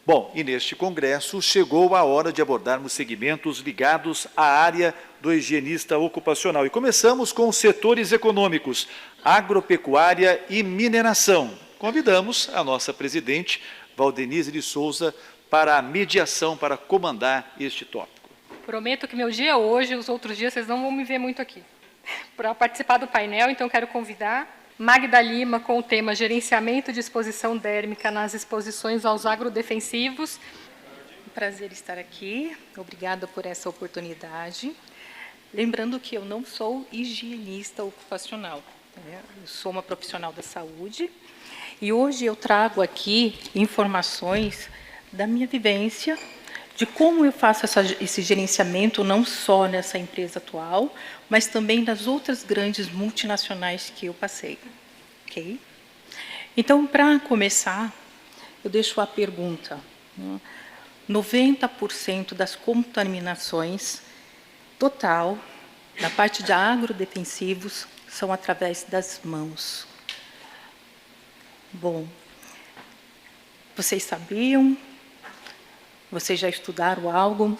Bom, e neste congresso chegou a hora de abordarmos segmentos ligados à área do higienista ocupacional. E começamos com os setores econômicos, agropecuária e mineração. Convidamos a nossa presidente, Valdenise de Souza, para a mediação, para comandar este tópico. Prometo que meu dia é hoje, os outros dias vocês não vão me ver muito aqui. Para participar do painel, então quero convidar Magda Lima com o tema Gerenciamento de Exposição Dérmica nas exposições aos agrodefensivos. Um prazer estar aqui, obrigada por essa oportunidade. Lembrando que eu não sou higienista ocupacional, né? Eu sou uma profissional da saúde e hoje eu trago aqui informações da minha vivência, de como eu faço esse gerenciamento, não só nessa empresa atual, mas também nas outras grandes multinacionais que eu passei. Okay? Então, para começar, eu deixo a pergunta. 90% das contaminações total, na parte de agrodefensivos, são através das mãos. Bom, vocês sabiam? Vocês já estudaram algo?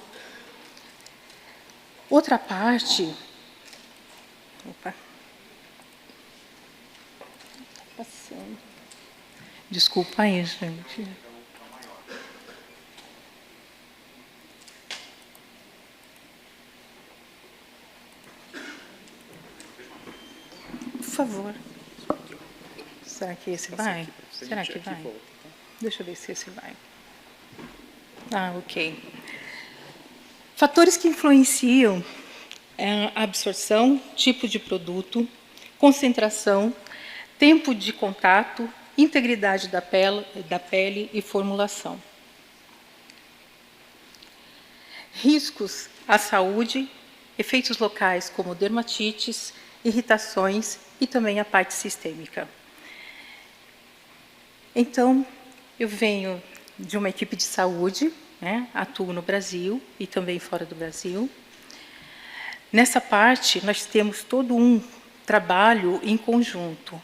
Outra parte... Opa. Passando. Desculpa aí, gente. Por favor. Será que esse vai? Será que vai? Deixa eu ver se esse vai. Ah, ok. Fatores que influenciam a absorção, tipo de produto, concentração, tempo de contato, integridade da pele e formulação. Riscos à saúde, efeitos locais como dermatites, irritações e também a parte sistêmica. Então, eu venho de uma equipe de saúde, né? Atuo no Brasil e também fora do Brasil. Nessa parte, nós temos todo um trabalho em conjunto.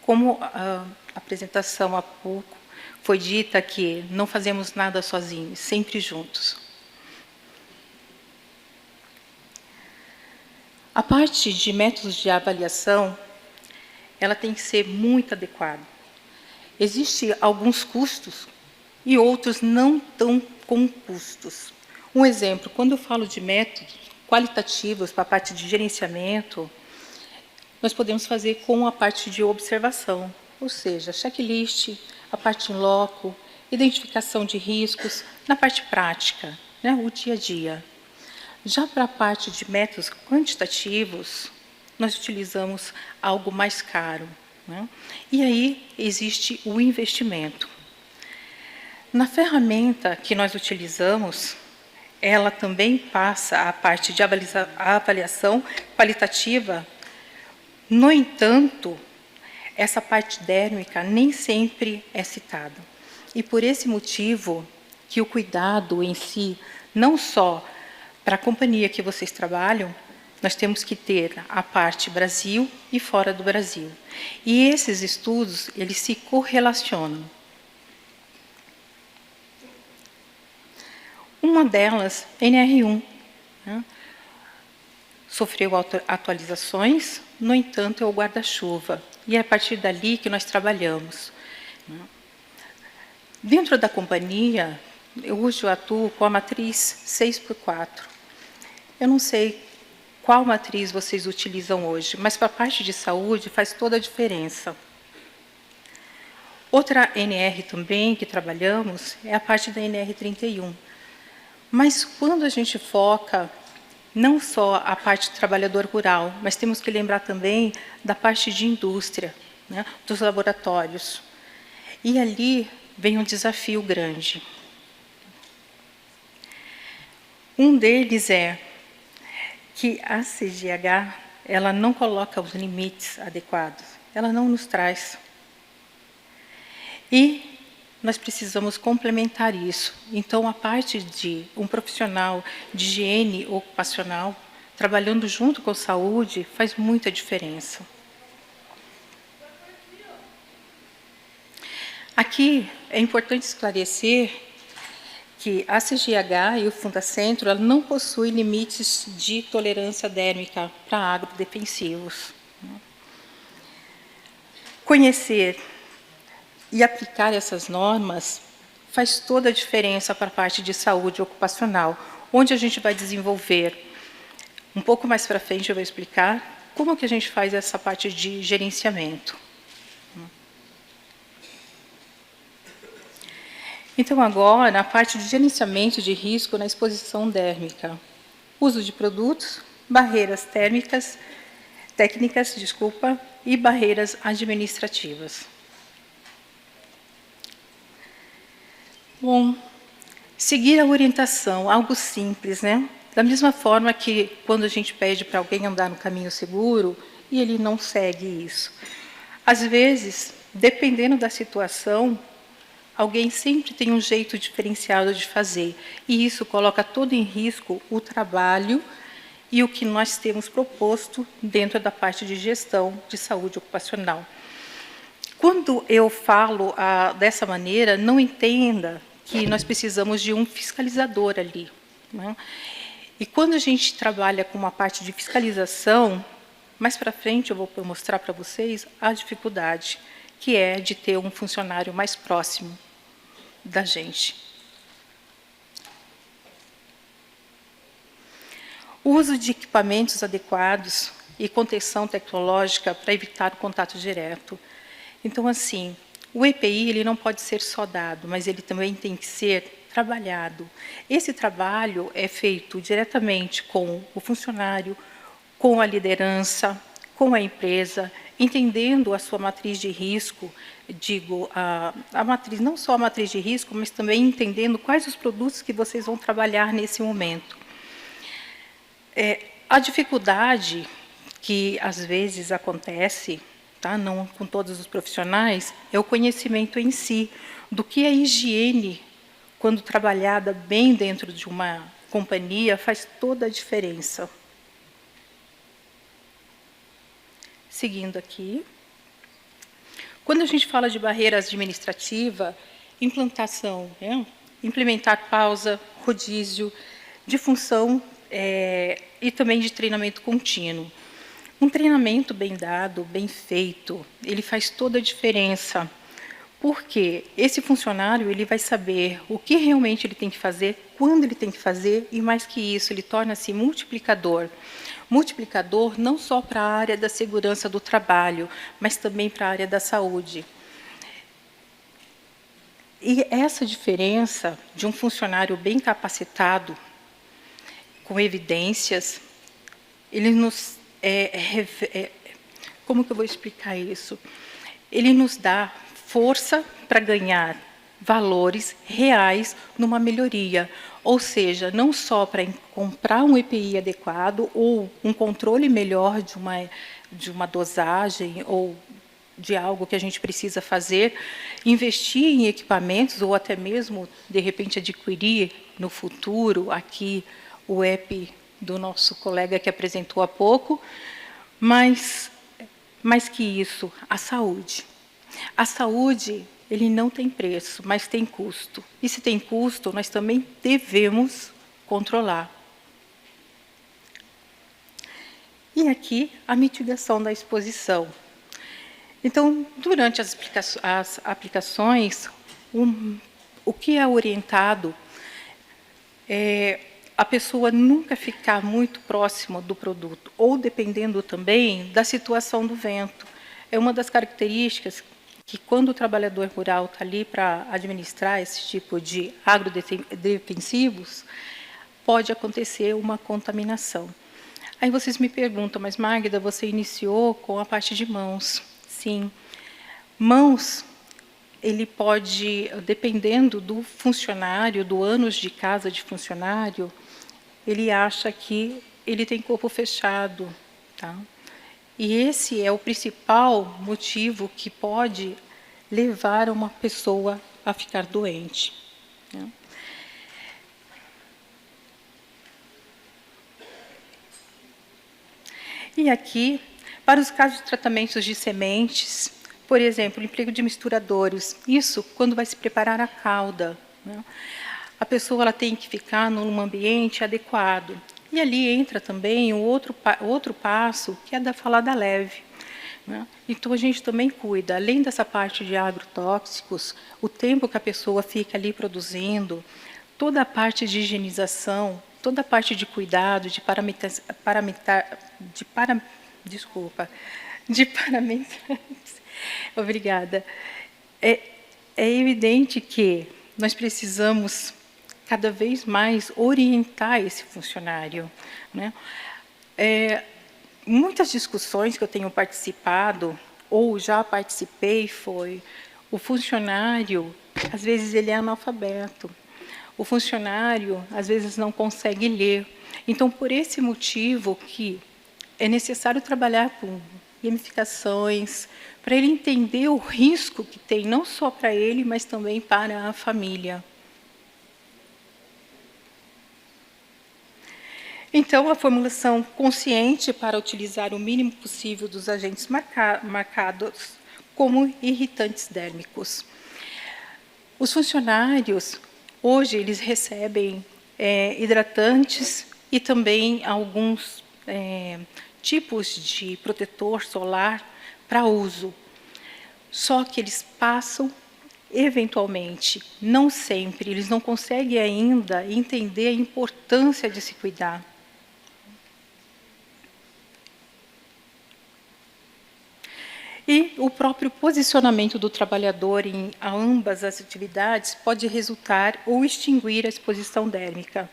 Como a apresentação há pouco foi dita que não fazemos nada sozinhos, sempre juntos. A parte de métodos de avaliação, ela tem que ser muito adequada. Existem alguns custos e outros não tão com custos. Um exemplo, quando eu falo de métodos qualitativos para a parte de gerenciamento, nós podemos fazer com a parte de observação, ou seja, checklist, a parte em loco, identificação de riscos, na parte prática, né, o dia a dia. Já para a parte de métodos quantitativos, nós utilizamos algo mais caro, né? E aí existe o investimento. Na ferramenta que nós utilizamos, ela também passa a parte de avaliação qualitativa. No entanto, essa parte dérmica nem sempre é citada. E por esse motivo que o cuidado em si, não só para a companhia que vocês trabalham, nós temos que ter a parte Brasil e fora do Brasil. E esses estudos, eles se correlacionam. Uma delas, NR1, né? Sofreu atualizações, no entanto, é o guarda-chuva. E é a partir dali que nós trabalhamos. Dentro da companhia, hoje eu atuo com a matriz 6x4. Eu não sei qual matriz vocês utilizam hoje, mas para a parte de saúde faz toda a diferença. Outra NR também que trabalhamos é a parte da NR31. Mas quando a gente foca não só a parte do trabalhador rural, mas temos que lembrar também da parte de indústria, né, dos laboratórios. E ali vem um desafio grande. Um deles é que a CGH, ela não coloca os limites adequados, ela não nos traz. E nós precisamos complementar isso. Então, a parte de um profissional de higiene ocupacional, trabalhando junto com a saúde, faz muita diferença. Aqui é importante esclarecer que a CGH e o Fundacentro ela não possuem limites de tolerância dérmica para agrodefensivos. Conhecer e aplicar essas normas faz toda a diferença para a parte de saúde ocupacional, onde a gente vai desenvolver, um pouco mais para frente eu vou explicar, como que a gente faz essa parte de gerenciamento. Então, agora, na parte de gerenciamento de risco na exposição dérmica. Uso de produtos, barreiras técnicas, e barreiras administrativas. Bom, seguir a orientação, algo simples, né? Da mesma forma que quando a gente pede para alguém andar no caminho seguro e ele não segue isso. Às vezes, dependendo da situação, alguém sempre tem um jeito diferenciado de fazer, e isso coloca todo em risco o trabalho e o que nós temos proposto dentro da parte de gestão de saúde ocupacional. Quando eu falo dessa maneira, não entenda que nós precisamos de um fiscalizador ali, né? E quando a gente trabalha com uma parte de fiscalização, mais para frente eu vou mostrar para vocês a dificuldade, que é de ter um funcionário mais próximo da gente. O uso de equipamentos adequados e contenção tecnológica para evitar o contato direto. Então, assim, o EPI ele não pode ser só dado, mas ele também tem que ser trabalhado. Esse trabalho é feito diretamente com o funcionário, com a liderança, com a empresa, entendendo a sua matriz de risco, digo, a matriz, não só a matriz de risco, mas também entendendo quais os produtos que vocês vão trabalhar nesse momento. A dificuldade que, às vezes, acontece, tá, não com todos os profissionais, é o conhecimento em si, do que a higiene, quando trabalhada bem dentro de uma companhia, faz toda a diferença. Seguindo aqui. Quando a gente fala de barreira administrativa, implantação, né? Implementar pausa, rodízio, de função e também de treinamento contínuo. Um treinamento bem dado, bem feito, ele faz toda a diferença, porque esse funcionário ele vai saber o que realmente ele tem que fazer, quando ele tem que fazer, e mais que isso, ele torna-se multiplicador. Multiplicador não só para a área da segurança do trabalho, mas também para a área da saúde. E essa diferença de um funcionário bem capacitado, com evidências, ele nos... como que eu vou explicar isso? Ele nos dá força para ganhar valores reais numa melhoria, ou seja, não só para comprar um EPI adequado ou um controle melhor de uma dosagem ou de algo que a gente precisa fazer, investir em equipamentos ou até mesmo, de repente, adquirir no futuro aqui o EPI do nosso colega que apresentou há pouco, mas mais que isso, a saúde. A saúde, ele não tem preço, mas tem custo. E se tem custo, nós também devemos controlar. E aqui, a mitigação da exposição. Então, durante as aplicações, o que é orientado é a pessoa nunca ficar muito próxima do produto, ou dependendo também da situação do vento. É uma das características que, quando o trabalhador rural está ali para administrar esse tipo de agrodefensivos, pode acontecer uma contaminação. Aí vocês me perguntam, mas Magda, você iniciou com a parte de mãos. Sim, mãos, ele pode, dependendo do funcionário, do ânus de casa de funcionário, ele acha que ele tem corpo fechado, tá? E esse é o principal motivo que pode levar uma pessoa a ficar doente, né? E aqui, para os casos de tratamentos de sementes, por exemplo, o emprego de misturadores, isso quando vai se preparar a calda, né? a pessoa ela tem que ficar num ambiente adequado. E ali entra também o outro passo, que é da falada leve, né? Então, a gente também cuida, além dessa parte de agrotóxicos, o tempo que a pessoa fica ali produzindo, toda a parte de higienização, toda a parte de cuidado, de Obrigada. É evidente que nós precisamos cada vez mais orientar esse funcionário, né? Muitas discussões que eu tenho participado, ou já participei, foi o funcionário, às vezes ele é analfabeto, o funcionário, às vezes, não consegue ler. Então, por esse motivo que é necessário trabalhar com gamificações, para ele entender o risco que tem, não só para ele, mas também para a família. Então, a formulação consciente para utilizar o mínimo possível dos agentes marcados como irritantes dérmicos. Os funcionários, hoje, eles recebem hidratantes e também alguns tipos de protetor solar para uso. Só que eles passam, eventualmente, não sempre, eles não conseguem ainda entender a importância de se cuidar. E o próprio posicionamento do trabalhador em ambas as atividades pode resultar ou extinguir a exposição dérmica.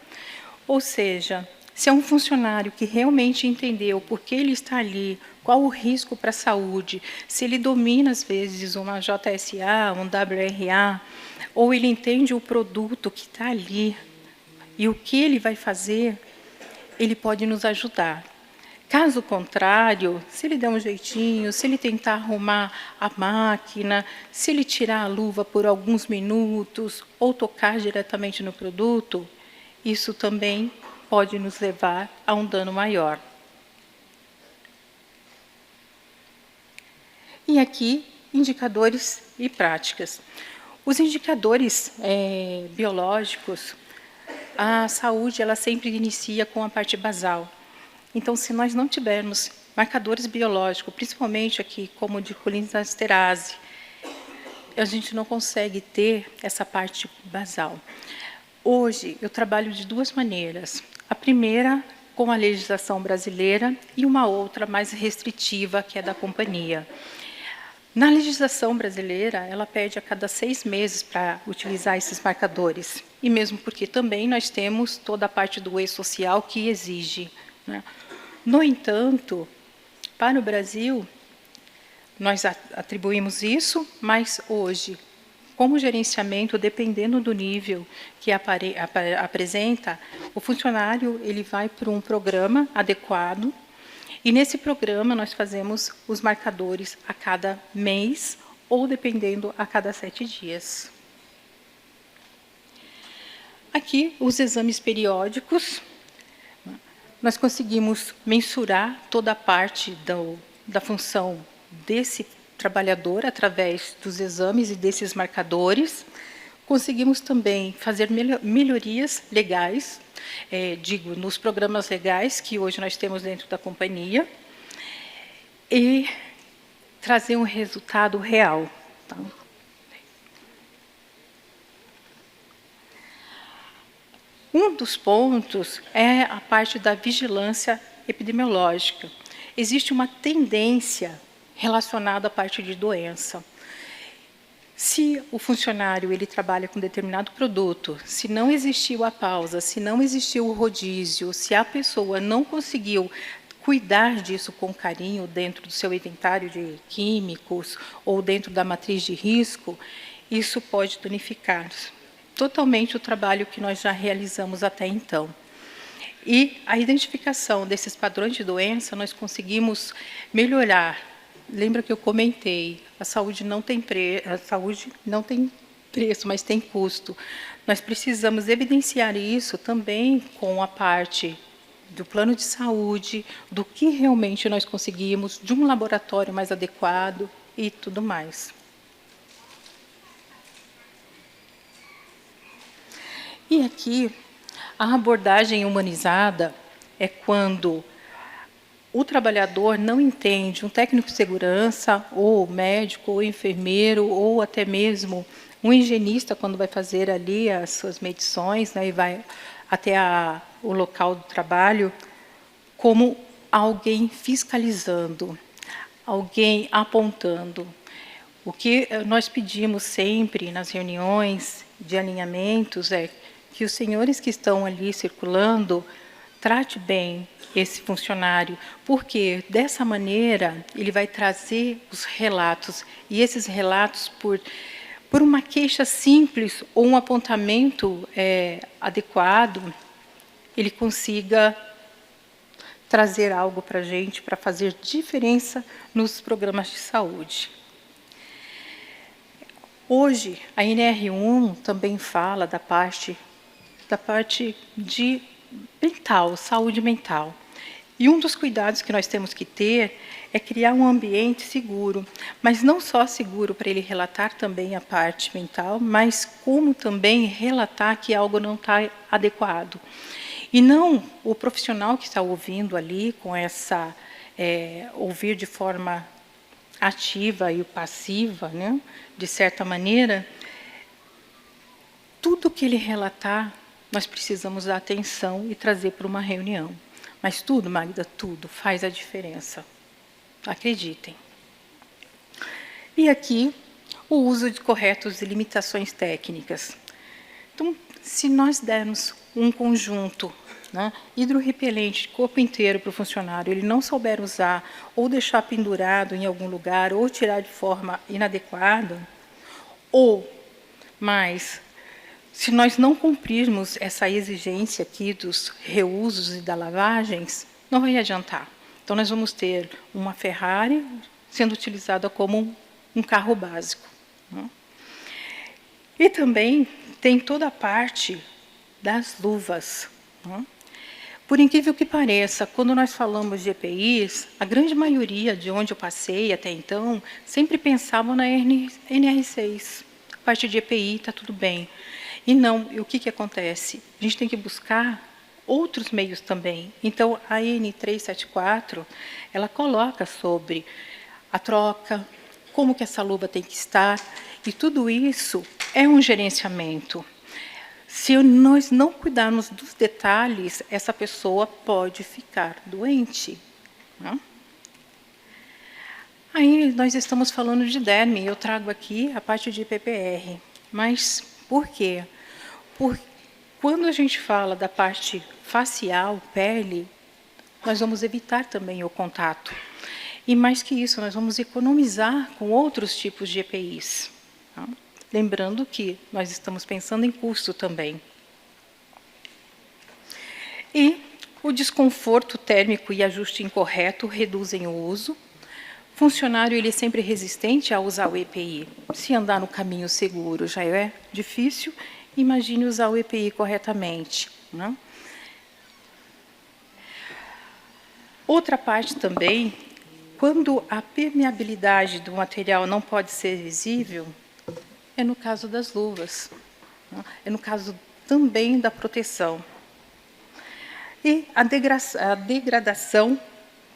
Ou seja, se é um funcionário que realmente entendeu por que ele está ali, qual o risco para a saúde, se ele domina, às vezes, uma JSA, um WRA, ou ele entende o produto que está ali e o que ele vai fazer, ele pode nos ajudar. Caso contrário, se ele der um jeitinho, se ele tentar arrumar a máquina, se ele tirar a luva por alguns minutos ou tocar diretamente no produto, isso também pode nos levar a um dano maior. E aqui, indicadores e práticas. Os indicadores biológicos, a saúde ela sempre inicia com a parte basal. Então, se nós não tivermos marcadores biológicos, principalmente aqui, como de colinestasterase, a gente não consegue ter essa parte basal. Hoje, eu trabalho de duas maneiras. A primeira, com a legislação brasileira, e uma outra mais restritiva, que é da companhia. Na legislação brasileira, ela pede a cada 6 meses para utilizar esses marcadores. E mesmo porque também nós temos toda a parte do e-social que exige, né? No entanto, para o Brasil, nós atribuímos isso, mas hoje, como gerenciamento, dependendo do nível que apresenta, o funcionário ele vai para um programa adequado, e nesse programa nós fazemos os marcadores a cada mês, ou dependendo, a cada 7 dias. Aqui, os exames periódicos. Nós conseguimos mensurar toda a parte da função desse trabalhador através dos exames e desses marcadores. Conseguimos também fazer melhorias legais, nos programas legais que hoje nós temos dentro da companhia, e trazer um resultado real. Tá? Um dos pontos é a parte da vigilância epidemiológica. Existe uma tendência relacionada à parte de doença. Se o funcionário ele trabalha com determinado produto, se não existiu a pausa, se não existiu o rodízio, se a pessoa não conseguiu cuidar disso com carinho dentro do seu inventário de químicos ou dentro da matriz de risco, isso pode danificar totalmente o trabalho que nós já realizamos até então. E a identificação desses padrões de doença, nós conseguimos melhorar. Lembra que eu comentei, a saúde não tem preço, mas tem custo. Nós precisamos evidenciar isso também com a parte do plano de saúde, do que realmente nós conseguimos, de um laboratório mais adequado e tudo mais. E aqui, a abordagem humanizada é quando o trabalhador não entende, um técnico de segurança, ou médico, ou enfermeiro, ou até mesmo um higienista, quando vai fazer ali as suas medições, né, e vai até o local do trabalho, como alguém fiscalizando, alguém apontando. O que nós pedimos sempre nas reuniões de alinhamentos é que os senhores que estão ali circulando trate bem esse funcionário, porque dessa maneira ele vai trazer os relatos, e esses relatos, por uma queixa simples ou um apontamento adequado, ele consiga trazer algo para a gente, para fazer diferença nos programas de saúde. Hoje, a NR1 também fala da parte de mental, saúde mental. E um dos cuidados que nós temos que ter é criar um ambiente seguro, mas não só seguro para ele relatar também a parte mental, mas como também relatar que algo não está adequado. E não o profissional que está ouvindo ali, com essa ouvir de forma ativa e passiva, né, de certa maneira, tudo que ele relatar, nós precisamos dar atenção e trazer para uma reunião. Mas tudo, Magda, tudo faz a diferença. Acreditem. E aqui, o uso de corretos e limitações técnicas. Então, se nós dermos um conjunto, né, hidrorrepelente de corpo inteiro para o funcionário, ele não souber usar, ou deixar pendurado em algum lugar, ou tirar de forma inadequada, ou mais, se nós não cumprirmos essa exigência aqui dos reusos e das lavagens, não vai adiantar. Então, nós vamos ter uma Ferrari sendo utilizada como um carro básico, né? E também tem toda a parte das luvas, né? Por incrível que pareça, quando nós falamos de EPIs, a grande maioria de onde eu passei até então, sempre pensavam na NR6. A parte de EPI está tudo bem. E não, e o que acontece? A gente tem que buscar outros meios também. Então, a N374, ela coloca sobre a troca, como que essa luva tem que estar, e tudo isso é um gerenciamento. Se nós não cuidarmos dos detalhes, essa pessoa pode ficar doente, né? Aí nós estamos falando de derme, eu trago aqui a parte de PPR. Mas por quê? Porque quando a gente fala da parte facial, pele, nós vamos evitar também o contato. E mais que isso, nós vamos economizar com outros tipos de EPIs. Tá? Lembrando que nós estamos pensando em custo também. E o desconforto térmico e ajuste incorreto reduzem o uso. O funcionário ele é sempre resistente a usar o EPI. Se andar no caminho seguro já é difícil, imagine usar o EPI corretamente, né? Outra parte também, quando a permeabilidade do material não pode ser visível, é no caso das luvas, né? É no caso também da proteção. E a degradação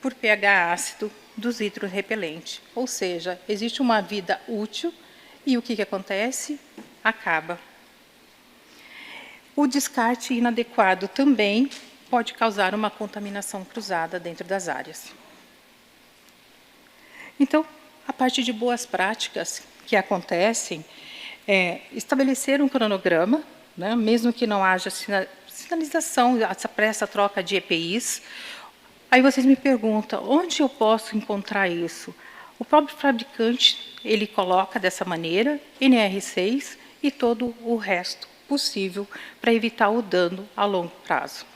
por pH ácido dos hidrorrepelentes. Ou seja, existe uma vida útil e o que acontece? Acaba. O descarte inadequado também pode causar uma contaminação cruzada dentro das áreas. Então, a parte de boas práticas que acontecem é estabelecer um cronograma, né, mesmo que não haja sinalização para essa troca de EPIs. Aí vocês me perguntam, onde eu posso encontrar isso? O próprio fabricante, ele coloca dessa maneira, NR6 e todo o resto possível para evitar o dano a longo prazo.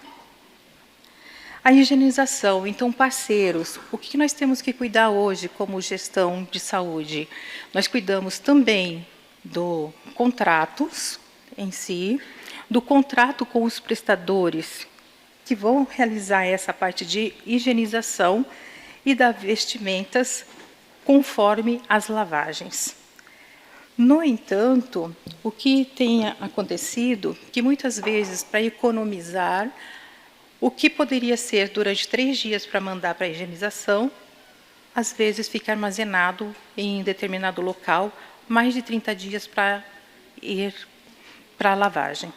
A higienização, então, parceiros, o que nós temos que cuidar hoje como gestão de saúde? Nós cuidamos também do contratos em si, do contrato com os prestadores, que vão realizar essa parte de higienização e das vestimentas conforme as lavagens. No entanto, o que tem acontecido, que muitas vezes, para economizar, o que poderia ser durante 3 dias para mandar para a higienização, às vezes fica armazenado em determinado local mais de 30 dias para ir para a lavagem.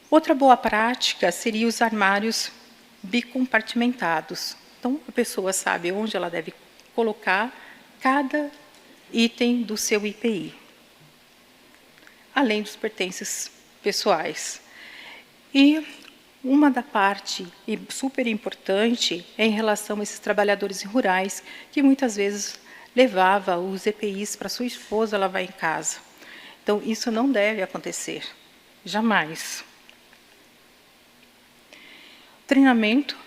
Outra boa prática seria os armários bicompartimentados. Então, a pessoa sabe onde ela deve colocar cada item do seu IPI, além dos pertences pessoais. E uma da parte super importante é em relação a esses trabalhadores rurais, que muitas vezes levava os EPIs para sua esposa lavar em casa. Então, isso não deve acontecer, jamais. Treinamento,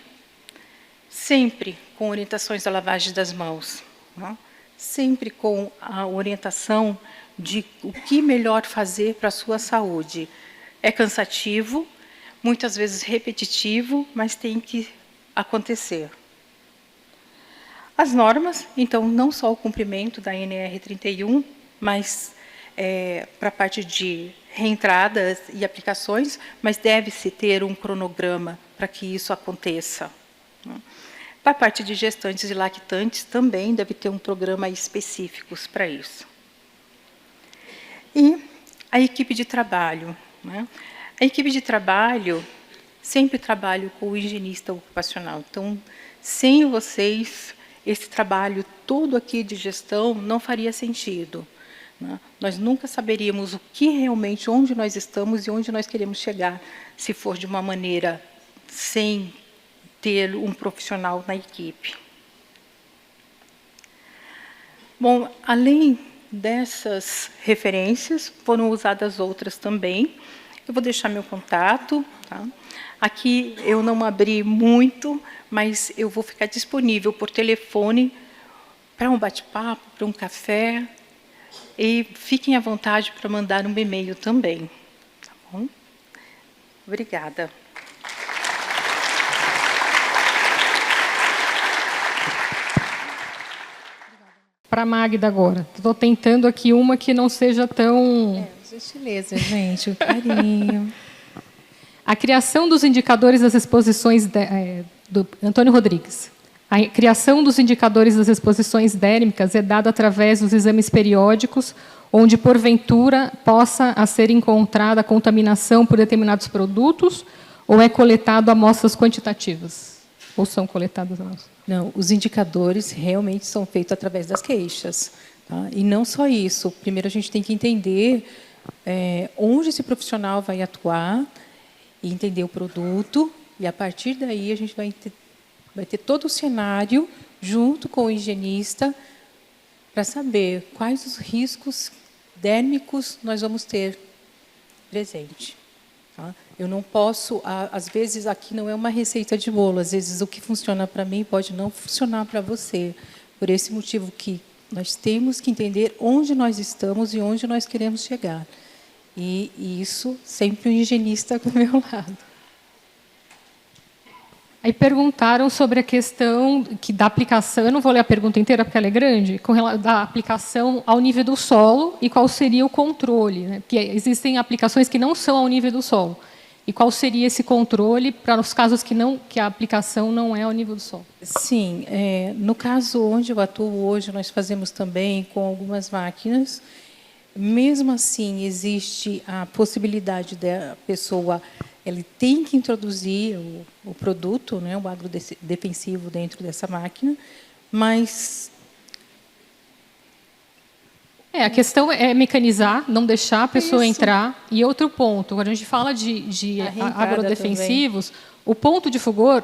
sempre com orientações da lavagem das mãos, né? Sempre com a orientação de o que melhor fazer para a sua saúde. É cansativo, muitas vezes repetitivo, mas tem que acontecer. As normas, então, não só o cumprimento da NR 31, mas para a parte de reentradas e aplicações, mas deve-se ter um cronograma para que isso aconteça. Para a parte de gestantes e lactantes, também deve ter um programa específico para isso. E a equipe de trabalho, né? A equipe de trabalho, sempre trabalho com o higienista ocupacional. Então, sem vocês, esse trabalho todo aqui de gestão não faria sentido, né? Nós nunca saberíamos o que realmente, onde nós estamos e onde nós queremos chegar, se for de uma maneira sem ter um profissional na equipe. Bom, além dessas referências, foram usadas outras também. Eu vou deixar meu contato, tá? Aqui eu não abri muito, mas eu vou ficar disponível por telefone para um bate-papo, para um café, e fiquem à vontade para mandar um e-mail também. Tá bom? Obrigada. Para a Magda agora. Estou tentando aqui uma que não seja tão... Gentileza, gente, o carinho. A criação dos indicadores das exposições... do Antônio Rodrigues. A criação dos indicadores das exposições dérmicas é dada através dos exames periódicos, onde, porventura, possa ser encontrada contaminação por determinados produtos, ou é coletado amostras quantitativas? Ou são coletadas amostras? Não, os indicadores realmente são feitos através das queixas. Tá? E não só isso. Primeiro, a gente tem que entender onde esse profissional vai atuar, e entender o produto, e, a partir daí, a gente vai ter todo o cenário, junto com o higienista, para saber quais os riscos dérmicos nós vamos ter presente. Tá? Eu não posso, às vezes, aqui não é uma receita de bolo, às vezes o que funciona para mim pode não funcionar para você. Por esse motivo que nós temos que entender onde nós estamos e onde nós queremos chegar. E isso, sempre um higienista do meu lado. Aí perguntaram sobre a questão da aplicação, eu não vou ler a pergunta inteira porque ela é grande, com relação da aplicação ao nível do solo e qual seria o controle, né? Porque existem aplicações que não são ao nível do solo. E qual seria esse controle para os casos que a aplicação não é ao nível do solo? Sim, no caso onde eu atuo hoje, nós fazemos também com algumas máquinas. Mesmo assim, existe a possibilidade da pessoa, ele tem que introduzir o produto, né, o agrodefensivo dentro dessa máquina, mas... A questão é mecanizar, não deixar a pessoa entrar. E outro ponto, quando a gente fala de agrodefensivos, também. O ponto de fulgor,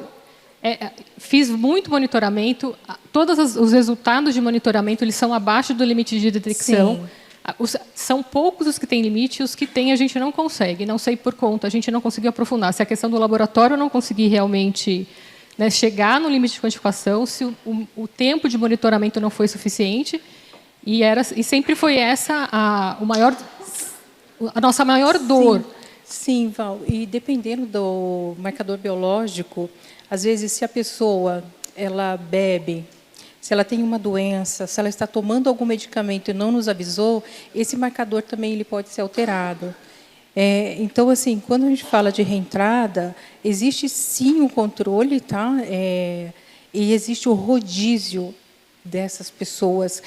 fiz muito monitoramento, todos os resultados de monitoramento eles são abaixo do limite de detecção. Sim. São poucos os que têm limite, os que têm a gente não consegue. Não sei por conta, a gente não conseguiu aprofundar. Se a questão do laboratório eu não consegui realmente chegar no limite de quantificação, se o tempo de monitoramento não foi suficiente. E sempre foi essa a nossa maior dor. Sim, Val. E dependendo do marcador biológico, às vezes, se a pessoa ela bebe se ela tem uma doença, se ela está tomando algum medicamento e não nos avisou, esse marcador também ele pode ser alterado. Então, assim, quando a gente fala de reentrada, existe sim um controle, tá? E existe o rodízio dessas pessoas.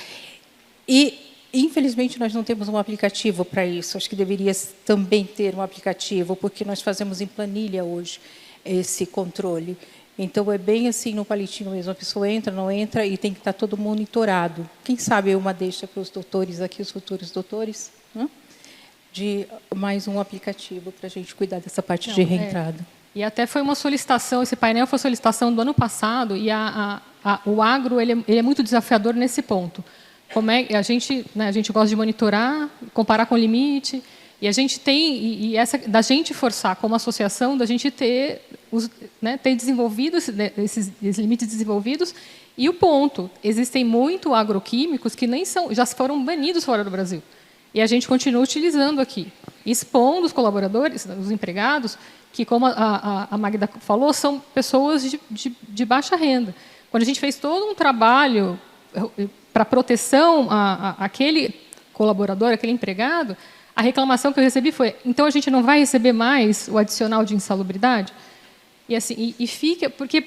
E, infelizmente, nós não temos um aplicativo para isso. Acho que deveria também ter um aplicativo, porque nós fazemos em planilha hoje esse controle. Então, é bem assim, no palitinho mesmo. A pessoa entra, não entra, e tem que estar todo monitorado. Quem sabe uma deixa para os doutores aqui, os futuros doutores, né? De mais um aplicativo para a gente cuidar dessa parte de reentrada. E até foi uma solicitação, esse painel foi solicitação do ano passado, e o agro ele é muito desafiador nesse ponto. Como a gente gosta de monitorar, comparar com o limite, e a gente tem, da gente forçar como associação, da gente ter desenvolvido esses limites desenvolvidos, e o ponto, existem muito agroquímicos que já foram banidos fora do Brasil. E a gente continua utilizando aqui, expondo os colaboradores, os empregados, que, como a Magda falou, são pessoas de baixa renda. Quando a gente fez todo um trabalho para proteção àquele colaborador, aquele empregado, a reclamação que eu recebi foi: então a gente não vai receber mais o adicional de insalubridade? E assim, fica, porque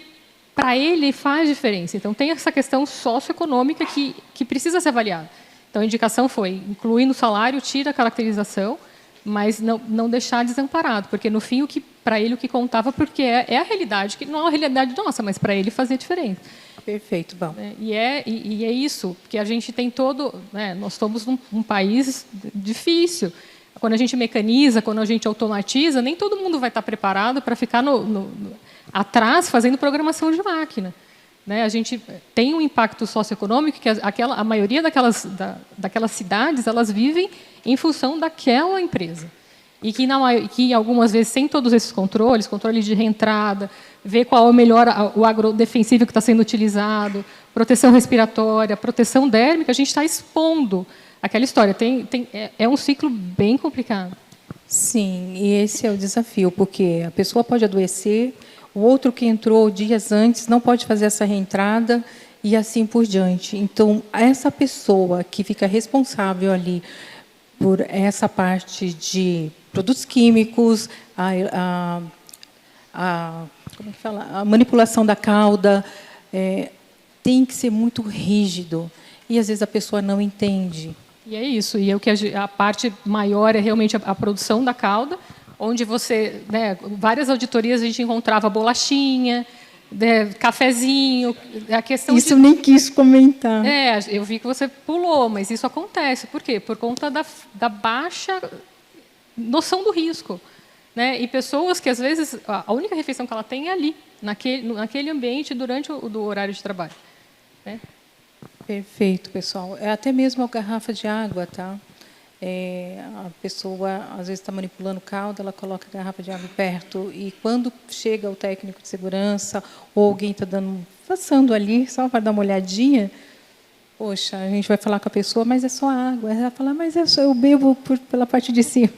para ele faz diferença. Então tem essa questão socioeconômica que precisa ser avaliada. Então a indicação foi incluir no salário, tira a caracterização, mas não deixar desamparado, porque no fim para ele o que contava, porque é a realidade, que não é uma realidade nossa, mas para ele fazia diferença. Perfeito, bom. E é isso, porque a gente tem nós somos um país difícil. Quando a gente mecaniza, quando a gente automatiza, nem todo mundo vai estar preparado para ficar atrás fazendo programação de máquina. A gente tem um impacto socioeconômico que a maioria daquelas cidades elas vivem em função daquela empresa. E que algumas vezes, sem todos esses controles, controle de reentrada, ver qual é o melhor, o agrodefensivo que está sendo utilizado, proteção respiratória, proteção dérmica, a gente está expondo aquela história. É um ciclo bem complicado. Sim, e esse é o desafio, porque a pessoa pode adoecer, o outro que entrou dias antes não pode fazer essa reentrada e assim por diante. Então, essa pessoa que fica responsável ali por essa parte de produtos químicos, como é que fala? A manipulação da cauda, tem que ser muito rígido. E, às vezes, a pessoa não entende. E é isso. E a parte maior é realmente a produção da cauda, onde você, várias auditorias a gente encontrava bolachinha, cafezinho, a questão isso eu nem quis comentar. Eu vi que você pulou, mas isso acontece. Por quê? Por conta da baixa noção do risco. E pessoas que, às vezes, a única refeição que ela tem é ali, naquele ambiente, durante o horário de trabalho. Perfeito, pessoal. Até mesmo a garrafa de água, tá? A pessoa, às vezes, está manipulando calda, ela coloca a garrafa de água perto, e quando chega o técnico de segurança, ou alguém está passando ali, só para dar uma olhadinha, poxa, a gente vai falar com a pessoa, mas é só água. Ela fala, mas eu bebo pela parte de cima.